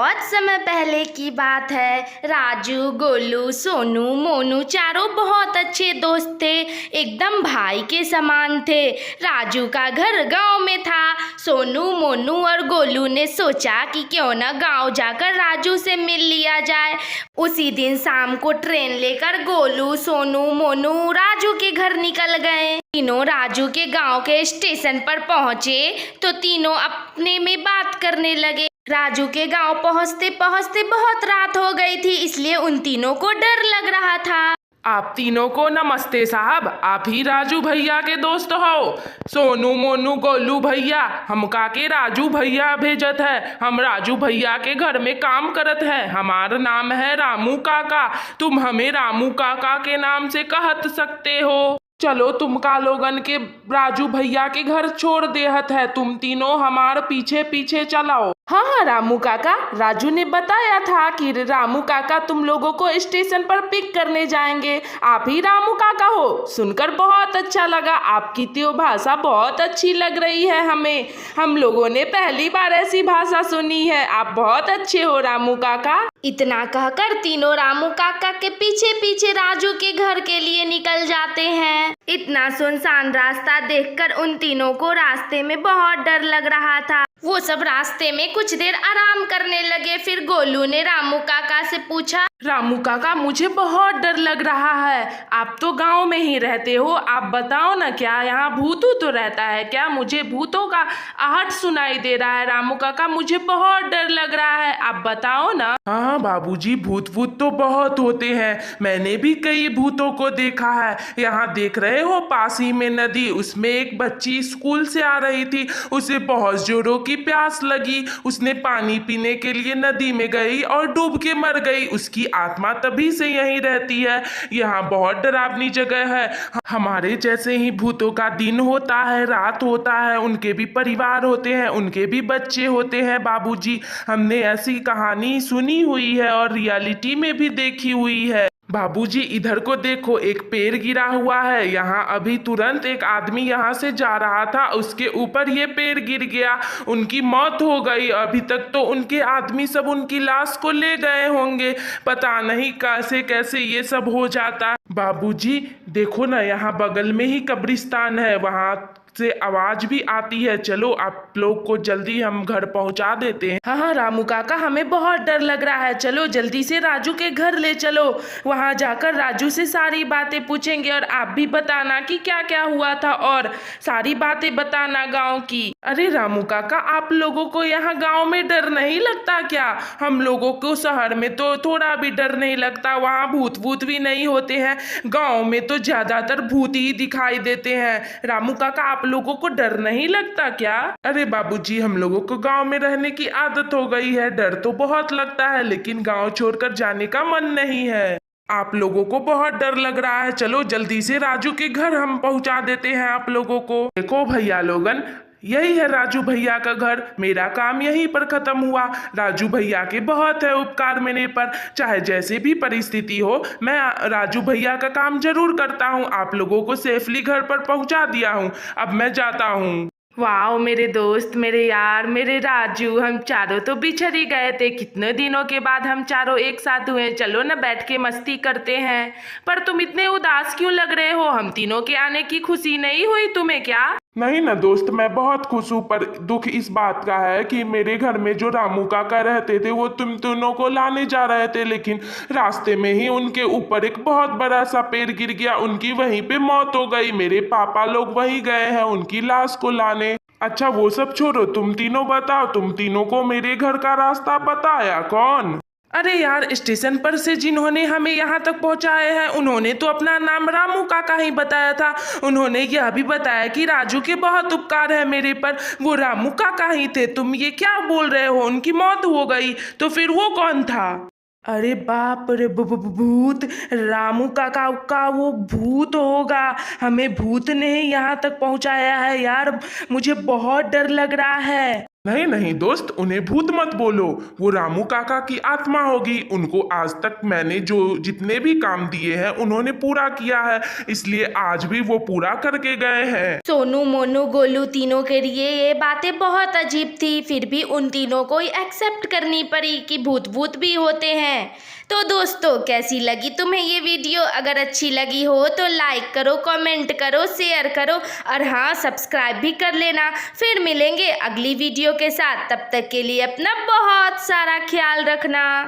बहुत समय पहले की बात है। राजू, गोलू, सोनू, मोनू चारों बहुत अच्छे दोस्त थे, एकदम भाई के समान थे। राजू का घर गांव में था। सोनू, मोनू और गोलू ने सोचा कि क्यों ना गांव जाकर राजू से मिल लिया जाए। उसी दिन शाम को ट्रेन लेकर गोलू, सोनू, मोनू राजू के घर निकल गए। तीनों राजू के गांव के स्टेशन पर पहुंचे तो तीनों अपने में बात करने लगे। राजू के गांव पहुंचते पहुंचते बहुत रात हो गई थी, इसलिए उन तीनों को डर लग रहा था। आप तीनों को नमस्ते साहब, आप ही राजू भैया के दोस्त हो। सोनू, मोनू, गोलू भैया हमका के राजू भैया भेजत है। हम राजू भैया के घर में काम करत है। हमारा नाम है रामू काका। तुम हमें रामू काका के नाम से कहत सकते हो। चलो तुम का लोगन के राजू भैया के घर छोड़ देहत है। तुम तीनों हमारे पीछे पीछे चलाओ। हाँ रामू काका, राजू ने बताया था कि रामू काका तुम लोगों को स्टेशन पर पिक करने जाएंगे। आप ही रामू काका हो। सुनकर बहुत अच्छा लगा। आपकी तो भाषा बहुत अच्छी लग रही है हमें। हम लोगों ने पहली बार ऐसी भाषा सुनी है। आप बहुत अच्छे हो रामू काका। इतना कहकर तीनों रामू काका के पीछे पीछे राजू के घर के लिए निकल जाते हैं। इतना सुनसान रास्ता देखकर उन तीनों को रास्ते में बहुत डर लग रहा था। वो सब रास्ते में कुछ देर आराम करने लगे। फिर गोलू ने रामू काका से पूछा, रामू काका मुझे बहुत डर लग रहा है। आप तो गांव में ही रहते हो, आप बताओ ना क्या यहाँ भूत तो रहता है क्या? मुझे भूतों का आहट सुनाई दे रहा है रामू काका, मुझे बहुत डर लग रहा है, आप बताओ ना। हाँ बाबूजी, भूत तो बहुत होते हैं। मैंने भी कई भूतों को देखा है। यहाँ देख रहे हो पास ही में नदी, उसमें एक बच्ची स्कूल से आ रही थी। उसे बहुत जोरों की प्यास लगी। उसने पानी पीने के लिए नदी में गई और डूब के मर गई। उसकी आत्मा तभी से यहीं रहती है। यहाँ बहुत डरावनी जगह है। हमारे जैसे ही भूतों का दिन होता है, रात होता है, उनके भी परिवार होते हैं, उनके भी बच्चे होते हैं बाबूजी। हमने ऐसी कहानी सुनी हुई है और रियलिटी में भी देखी हुई है। बाबूजी इधर को देखो, एक पेड़ गिरा हुआ है। यहाँ अभी तुरंत एक आदमी यहाँ से जा रहा था, उसके ऊपर ये पेड़ गिर गया, उनकी मौत हो गई। अभी तक तो उनके आदमी सब उनकी लाश को ले गए होंगे। पता नहीं कैसे कैसे ये सब हो जाता। बाबूजी देखो ना, यहाँ बगल में ही कब्रिस्तान है, वहाँ से आवाज भी आती है। चलो आप लोग को जल्दी हम घर पहुंचा देते हैं। हाँ रामू काका, हमें बहुत डर लग रहा है। चलो जल्दी से राजू के घर ले चलो। वहाँ जाकर राजू से सारी बातें पूछेंगे और आप भी बताना कि क्या क्या हुआ था और सारी बातें बताना गांव की। अरे रामू काका, आप लोगों को यहाँ गांव में डर नहीं लगता क्या? हम लोगों को शहर में तो थोड़ा भी डर नहीं लगता, वहाँ भूत भी नहीं होते हैं। गाँव में तो ज्यादातर भूत ही दिखाई देते हैं। रामू काका, आप लोगों को डर नहीं लगता क्या? अरे बाबूजी, हम लोगों को गांव में रहने की आदत हो गई है। डर तो बहुत लगता है, लेकिन गांव छोड़कर जाने का मन नहीं है। आप लोगों को बहुत डर लग रहा है। चलो जल्दी से राजू के घर हम पहुंचा देते हैं आप लोगों को। देखो भैया लोगन, यही है राजू भैया का घर। मेरा काम यहीं पर खत्म हुआ। राजू भैया के बहुत है उपकार मेरे पर। चाहे जैसे भी परिस्थिति हो, मैं राजू भैया का काम जरूर करता हूँ। आप लोगों को सेफली घर पर पहुँचा दिया हूँ। अब मैं जाता हूँ। वाह मेरे दोस्त, मेरे यार, मेरे राजू, हम चारों तो बिछड़ ही गए थे। कितने दिनों के बाद हम चारों एक साथ हुए। चलो ना बैठ के मस्ती करते हैं। पर तुम इतने उदास क्यों लग रहे हो? हम तीनों के आने की खुशी नहीं हुई तुम्हें क्या? नहीं ना दोस्त, मैं बहुत खुश हूँ, पर दुख इस बात का है कि मेरे घर में जो रामू काका रहते थे वो तुम दोनों को लाने जा रहे थे, लेकिन रास्ते में ही उनके ऊपर एक बहुत बड़ा सा पेड़ गिर गया। उनकी वहीं पे मौत हो गई। मेरे पापा लोग वहीं गए हैं उनकी लाश को लाने। अच्छा वो सब छोड़ो, तुम तीनों बताओ, तुम तीनों को मेरे घर का रास्ता बताया कौन? अरे यार, स्टेशन पर से जिन्होंने हमें यहाँ तक पहुँचाए हैं उन्होंने तो अपना नाम रामू काका ही बताया था। उन्होंने यह भी बताया कि राजू के बहुत उपकार है मेरे पर, वो रामू काका ही थे। तुम ये क्या बोल रहे हो? उनकी मौत हो गई तो फिर वो कौन था? अरे बाप रे, भूत! रामू काका का वो भूत होगा। हमें भूत ने ही यहाँ तक पहुँचाया है यार, मुझे बहुत डर लग रहा है। नहीं नहीं दोस्त, उन्हें भूत मत बोलो, वो रामू काका की आत्मा होगी। उनको आज तक मैंने जो जितने भी काम दिए हैं उन्होंने पूरा किया है, इसलिए आज भी वो पूरा करके गए हैं। सोनू मोनू गोलू तीनों के लिए ये बातें बहुत अजीब थी, फिर भी उन तीनों को एक्सेप्ट करनी पड़ी कि भूत भूत भी होते हैं। तो दोस्तों, कैसी लगी तुम्हें ये वीडियो? अगर अच्छी लगी हो तो लाइक करो, कमेंट करो, शेयर करो और हाँ, सब्सक्राइब भी कर लेना। फिर मिलेंगे अगली वीडियो के साथ, तब तक के लिए अपना बहुत सारा ख्याल रखना।